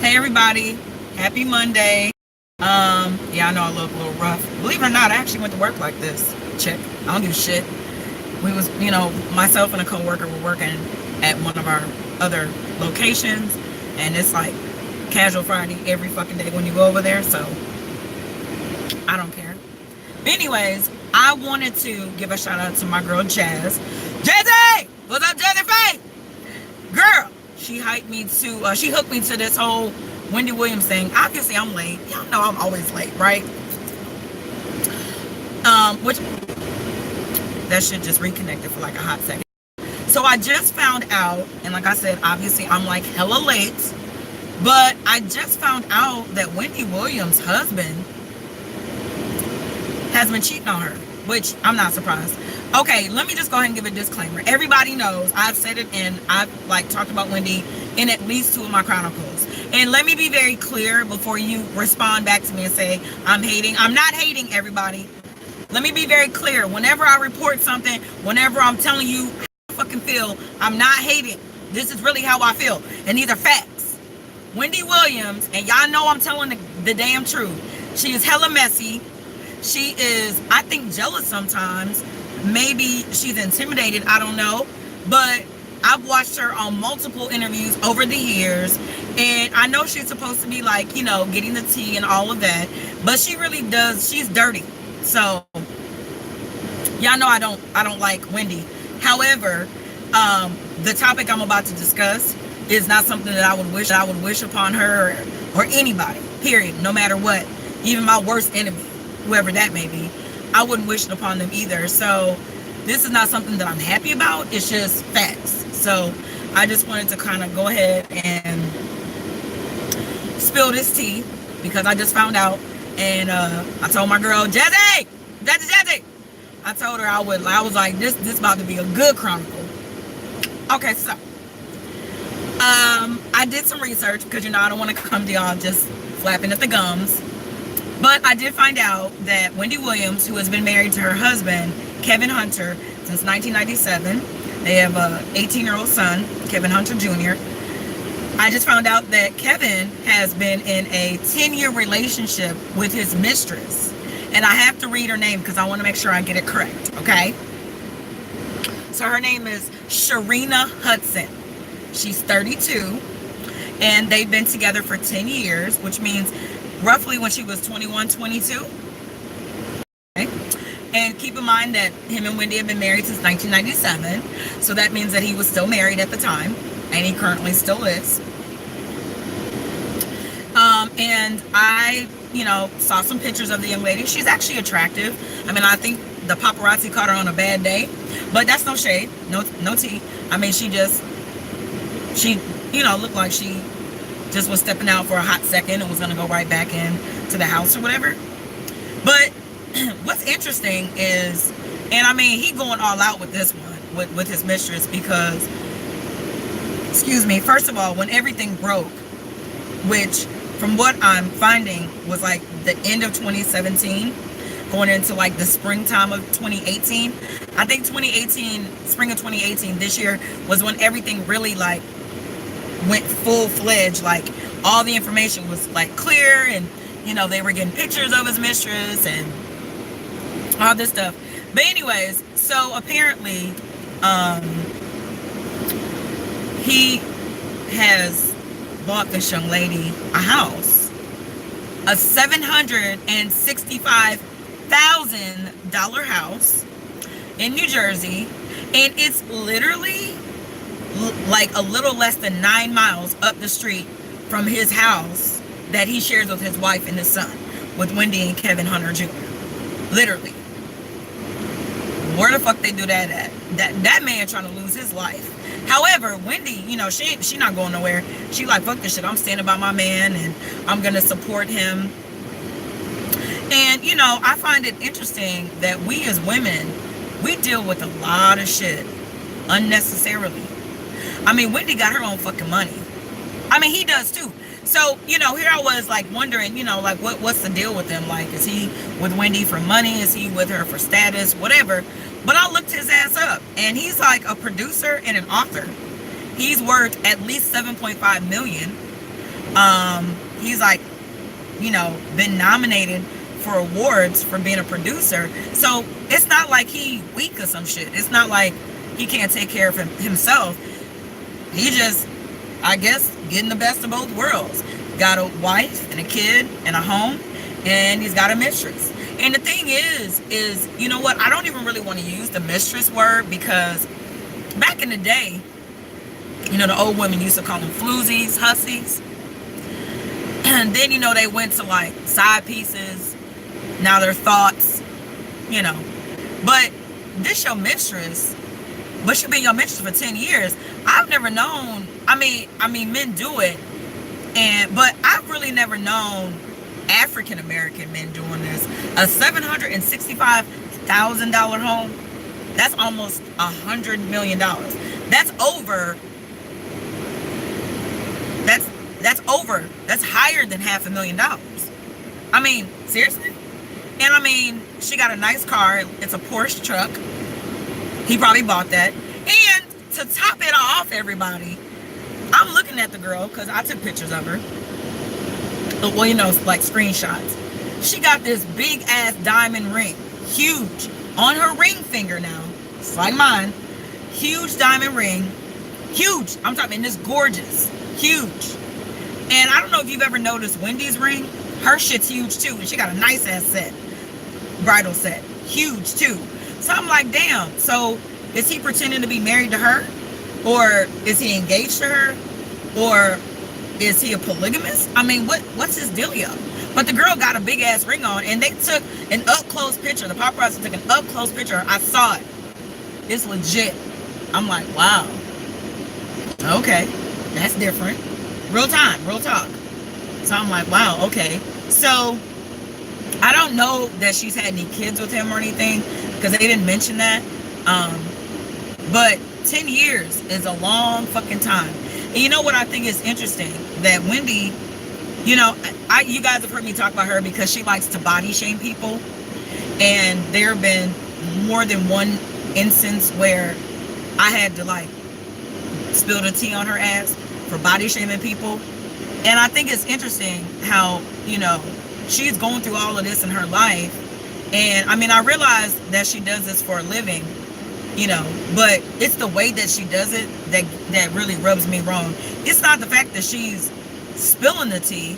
Hey everybody, happy Monday. Yeah, I know I look a little rough. Believe it or not, I actually went to work like this. Check. I don't give a shit. We was, myself and a coworker were working at one of our other locations, and it's like casual Friday every fucking day when you go over there, so I don't care. But anyways, I wanted to give a shout out to my girl Jazz. Jazzy! What's up, Jazzy Faye? Girl, she hooked me to this whole Wendy Williams thing. Obviously, I'm late. Y'all know I'm always late, right? Which that shit just reconnected for like a hot second. So I just found out, and like I said, obviously I'm like hella late, but I just found out that Wendy Williams' husband has been cheating on her, which I'm not surprised. Okay, let me just go ahead and give a disclaimer. Everybody knows I've said it, and I've like talked about Wendy in at least 2 of my chronicles. And let me be very clear before you respond back to me and say I'm hating. I'm not hating, everybody. Let me be very clear. Whenever I report something, whenever I'm telling you how I fucking feel, I'm not hating. This is really how I feel, and these are facts. Wendy Williams, and y'all know I'm telling the damn truth. She is hella messy. She is, I think, jealous sometimes. Maybe she's intimidated, I don't know, but I've watched her on multiple interviews over the years, and I know she's supposed to be like, getting the tea and all of that, but she really does, she's dirty. So y'all know I don't like Wendy. However, the topic I'm about to discuss is not something that I would wish upon her or anybody, period, no matter what. Even my worst enemy, whoever that may be, I wouldn't wish it upon them either. So this is not something that I'm happy about. It's just facts. So I just wanted to kind of go ahead and spill this tea because I just found out. And I told my girl, Jazzy! I told her I was like, this about to be a good chronicle. Okay, so I did some research because, I don't want to come to y'all just flapping at the gums. But I did find out that Wendy Williams, who has been married to her husband, Kevin Hunter, since 1997, they have an 18-year-old son, Kevin Hunter Jr. I just found out that Kevin has been in a 10-year relationship with his mistress. And I have to read her name because I want to make sure I get it correct, okay? So her name is Sharina Hudson. She's 32, and they've been together for 10 years, which means roughly when she was 21, 22. Okay? And keep in mind that him and Wendy have been married since 1997. So that means that he was still married at the time, and he currently still is. And I, saw some pictures of the young lady. She's actually attractive. I mean, I think the paparazzi caught her on a bad day, but that's no shade, no tea. I mean, she looked like she just was stepping out for a hot second and was going to go right back in to the house or whatever. But what's interesting is, and I mean, he going all out with this one, with his mistress, because, first of all, when everything broke, which from what I'm finding was like the end of 2017, going into like the springtime of 2018. I think spring of 2018, this year, was when everything really like went full-fledged. Like all the information was like clear, and they were getting pictures of his mistress and all this stuff. But anyways, so apparently he has bought this young lady a house, a $765,000 house in New Jersey, and it's literally like a little less than 9 miles up the street from his house that he shares with his wife and his son, with Wendy and Kevin Hunter Jr. Literally. Where the fuck they do that at? That man trying to lose his life. However, Wendy, she not going nowhere. She like, fuck this shit. I'm standing by my man, and I'm going to support him. And, I find it interesting that we as women, we deal with a lot of shit unnecessarily. I mean, Wendy got her own fucking money. I mean, he does too. So, here I was like wondering, like what's the deal with him? Like, is he with Wendy for money? Is he with her for status? Whatever. But I looked his ass up, and he's like a producer and an author. He's worth at least $7.5 million. He's like, been nominated for awards for being a producer. So it's not like he weak or some shit. It's not like he can't take care of himself. He just, I guess, getting the best of both worlds. Got a wife and a kid and a home, and he's got a mistress. And the thing is you know what? I don't even really want to use the mistress word, because back in the day, the old women used to call them floozies, hussies. And then, they went to like side pieces. Now they're thoughts, But this your mistress, but she's been your mistress for 10 years. I've never known, I mean, men do it, but I've really never known African American men doing this. A $765,000 home, that's almost $100 million. That's higher than $500,000. I mean, seriously? And I mean, she got a nice car. It's a Porsche truck. He probably bought that. And to top it off, everybody, I'm looking at the girl because I took pictures of her. Well, like screenshots. She got this big ass diamond ring, huge, on her ring finger now. It's like mine. Huge diamond ring, huge. I'm talking this gorgeous, huge. And I don't know if you've ever noticed Wendy's ring. Her shit's huge too, and she got a nice ass set, bridal set, huge too. So I'm like, damn. So is he pretending to be married to her, or is he engaged to her, or is he a polygamist? I mean, what's his dealio? But the girl got a big ass ring on, and they took an up close picture. The paparazzi took an up close picture. I saw it. It's legit. I'm like, wow. Okay, that's different. Real time, real talk. So I'm like, wow, okay. So I don't know that she's had any kids with him or anything, because they didn't mention that. But 10 years is a long fucking time. And you know what I think is interesting? That Wendy, you guys have heard me talk about her because she likes to body shame people. And there have been more than one instance where I had to like spill the tea on her ass for body shaming people. And I think it's interesting how, she's going through all of this in her life. And I mean, I realize that she does this for a living, but it's the way that she does it that really rubs me wrong. It's not the fact that she's spilling the tea.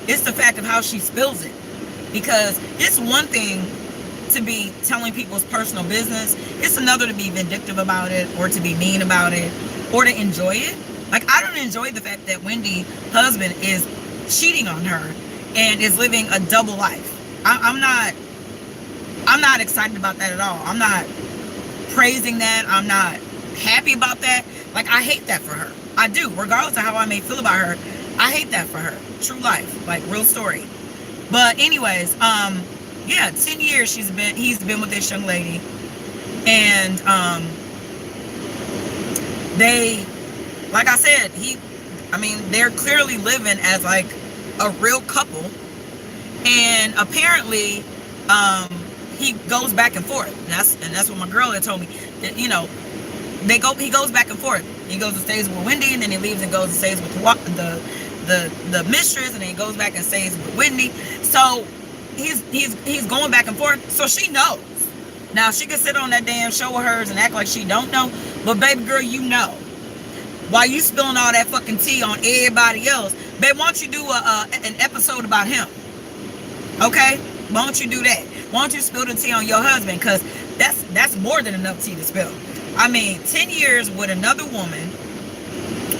It's the fact of how she spills it. Because it's one thing to be telling people's personal business. It's another to be vindictive about it, or to be mean about it, or to enjoy it. Like, I don't enjoy the fact that Wendy's husband is cheating on her and is living a double life. I'm not excited about that at all. I'm not praising that. I'm not happy about that. Like, I hate that for her. I do, regardless of how I may feel about her. I hate that for her. True life, like real story. But anyways, 10 years he's been with this young lady, and they, like I said, they're clearly living as like a real couple. And apparently, he goes back and forth. And that's what my girl had told me. That, he goes back and forth. He goes and stays with Wendy, and then he leaves and goes and stays with the mistress, and then he goes back and stays with Wendy. So he's going back and forth. So she knows. Now she can sit on that damn show of hers and act like she don't know, but baby girl, why you spilling all that fucking tea on everybody else? Babe, why don't you do an episode about him? Okay? Why don't you do that? Why don't you spill the tea on your husband? Because that's more than enough tea to spill. 10 years with another woman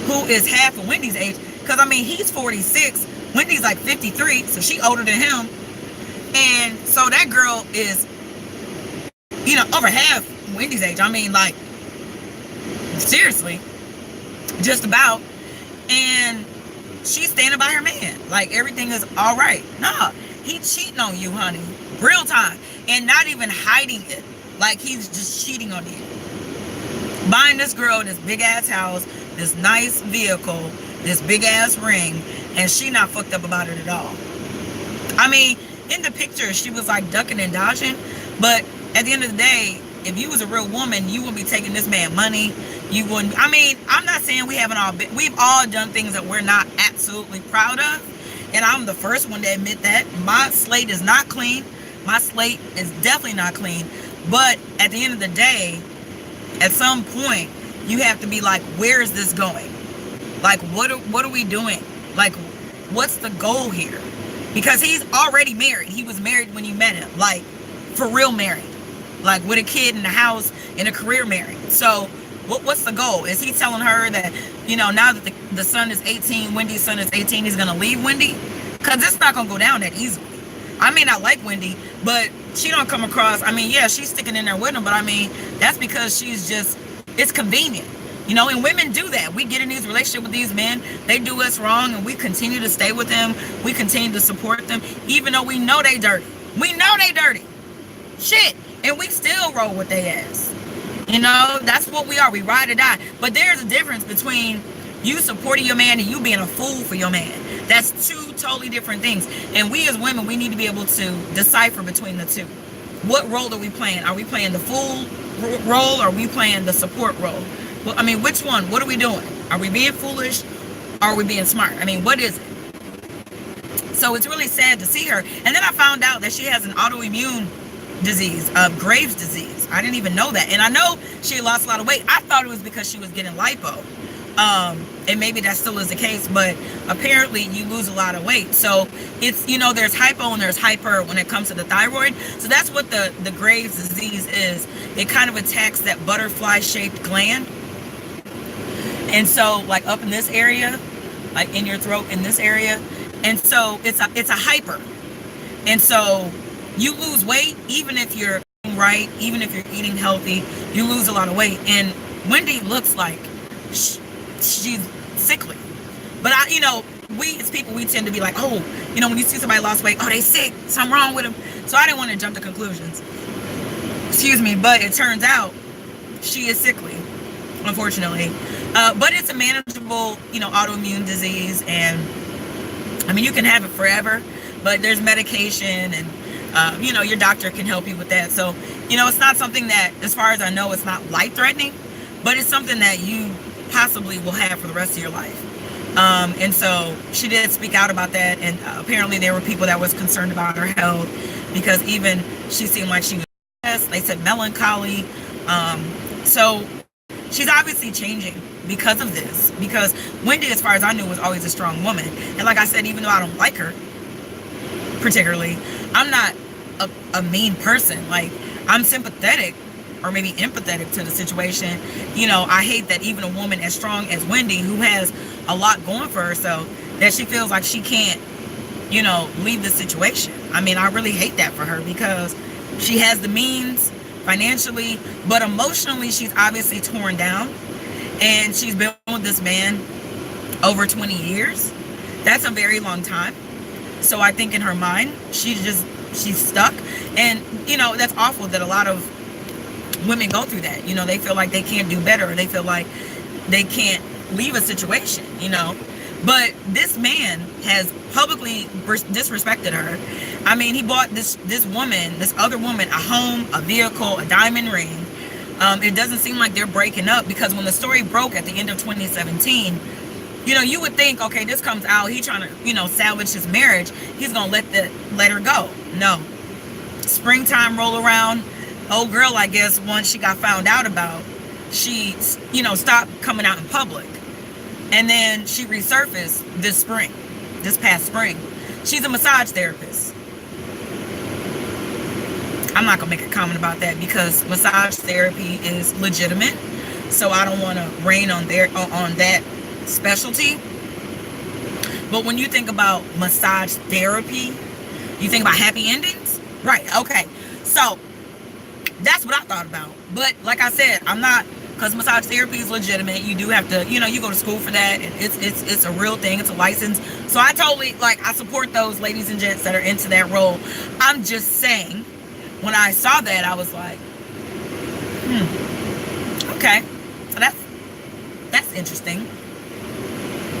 who is half of Wendy's age. Because, he's 46. Wendy's like 53, so she older than him. And so that girl is, over half Wendy's age. Seriously. Just about. And she's standing by her man. Like, everything is all right. Nah, he cheating on you, honey. Real time. And not even hiding it. Like, he's just cheating on you. Buying this girl this big ass house, this nice vehicle, this big ass ring, and she not fucked up about it at all. In the picture, she was like ducking and dodging, but at the end of the day, if you was a real woman, you would be taking this man money, you wouldn't. I mean, I'm not saying we've all done things that we're not absolutely proud of, and I'm the first one to admit that my slate is not clean. My slate is definitely not clean. But at the end of the day, at some point, you have to be like, where is this going? Like, what are we doing? Like, what's the goal here? Because he's already married. He was married when you met him, like for real married, like with a kid in the house and a career married. So what's the goal? Is he telling her that, now that the son is 18, Wendy's son is 18, he's going to leave Wendy? Because it's not going to go down that easily. I may not like Wendy, but she don't come across, yeah, she's sticking in there with him, but that's because it's convenient. And women do that. We get in these relationships with these men. They do us wrong, and we continue to stay with them. We continue to support them, even though we know they dirty. We know they dirty. Shit. And we still roll with their ass. That's what we are. We ride or die. But there's a difference between you supporting your man and you being a fool for your man. That's two totally different things. And we as women, we need to be able to decipher between the two. What role are we playing? Are we playing the fool role, or are we playing the support role? Well, which one? What are we doing? Are we being foolish? Or are we being smart? What is it? So it's really sad to see her. And then I found out that she has an autoimmune disease, Graves' disease. I didn't even know that. And I know she lost a lot of weight. I thought it was because she was getting lipo. And maybe that still is the case, but apparently you lose a lot of weight. So it's, there's hypo and there's hyper when it comes to the thyroid. So that's what the Graves' disease is. It kind of attacks that butterfly-shaped gland. And so, like up in this area, like in your throat, in this area. And so it's a hyper. And so you lose weight, even if you're eating right, even if you're eating healthy, you lose a lot of weight. And Wendy looks like she's sickly. But we as people, we tend to be like, oh, when you see somebody lost weight, oh, they sick, something wrong with them. So I didn't want to jump to conclusions. Excuse me, but it turns out she is sickly, unfortunately. But it's a manageable, autoimmune disease, and you can have it forever, but there's medication, and your doctor can help you with that. So, it's not something that, as far as I know, it's not life-threatening, but it's something that you possibly will have for the rest of your life. And so she did speak out about that, and apparently there were people that was concerned about her health, because even she seemed like she was stressed. They said melancholy. So she's obviously changing because of this, because Wendy, as far as I knew, was always a strong woman. And like I said, even though I don't like her particularly, I'm not a mean person. Like, I'm sympathetic, or maybe empathetic to the situation. I hate that even a woman as strong as Wendy, who has a lot going for herself, that she feels like she can't, leave the situation. I really hate that for her, because she has the means financially, but emotionally, she's obviously torn down. And she's been with this man over 20 years. That's a very long time. So I think in her mind, she's stuck. And, that's awful that a lot of women go through that. They feel like they can't do better, or they feel like they can't leave a situation, But this man has publicly disrespected her. He bought this other woman, a home, a vehicle, a diamond ring. It doesn't seem like they're breaking up, because when the story broke at the end of 2017, you would think, okay, this comes out, he's trying to, salvage his marriage. He's going to let her go. No. Springtime roll around. Old girl, I guess, once she got found out about, she, stopped coming out in public. And then she resurfaced this past spring. She's a massage therapist. I'm not going to make a comment about that, because massage therapy is legitimate. So I don't want to rain on that specialty. But when you think about massage therapy, you think about happy endings? Right, okay. So that's what I thought about. But like I said, I'm not, because massage therapy is legitimate. You do have to, you go to school for that, and it's a real thing. It's a license. So I totally, I support those ladies and gents that are into that role. I'm just saying, when I saw that, I was like, okay. So that's interesting.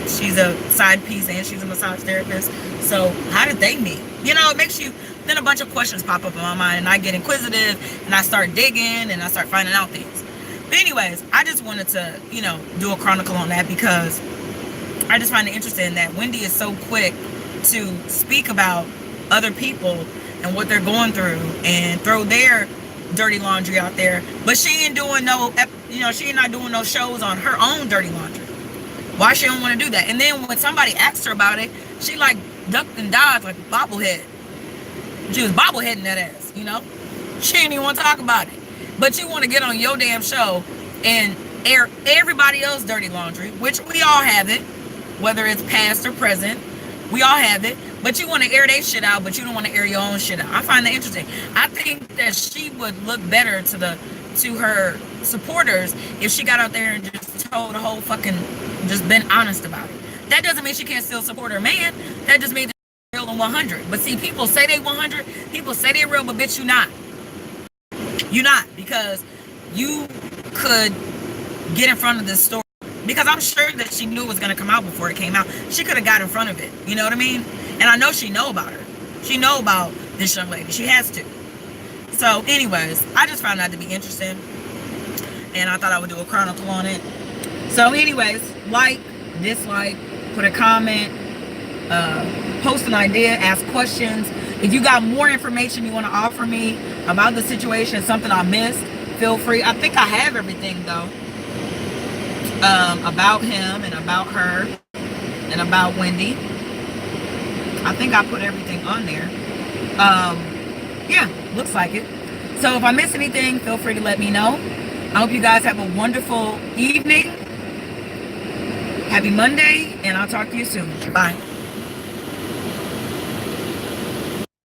She's a side piece and she's a massage therapist. So how did they meet? It makes you, then a bunch of questions pop up in my mind, and I get inquisitive, and I start digging, and I start finding out things. But anyways, I just wanted to, do a chronicle on that because I just find it interesting that Wendy is so quick to speak about other people and what they're going through and throw their dirty laundry out there, but she ain't doing she ain't not doing no shows on her own dirty laundry. Why she don't want to do that? And then when somebody asked her about it, she like ducked and dodged like a bobblehead. She was bobbleheading that ass, She didn't even want to talk about it. But you want to get on your damn show and air everybody else's dirty laundry, which we all have it, whether it's past or present. We all have it. But you want to air their shit out, but you don't want to air your own shit out. I find that interesting. I think that she would look better to her supporters if she got out there and just told the whole fucking, just been honest about it. That doesn't mean she can't still support her man. That just means they're real and 100. But see, people say they 100. People say they're real, but bitch, you not. You not, because you could get in front of this story. Because I'm sure that she knew it was going to come out before it came out. She could have got in front of it. You know what I mean? And I know she know about her. She know about this young lady. She has to. So anyways, I just found that to be interesting. And I thought I would do a chronicle on it. So anyways, like, dislike, put a comment, post an idea, ask questions. If you got more information you want to offer me about the situation, something I missed, feel free. I think I have everything though. About him and about her and about Wendy. I think I put everything on there. Yeah, looks like it. So if I miss anything, feel free to let me know. I hope you guys have a wonderful evening. Happy Monday, and I'll talk to you soon. Bye.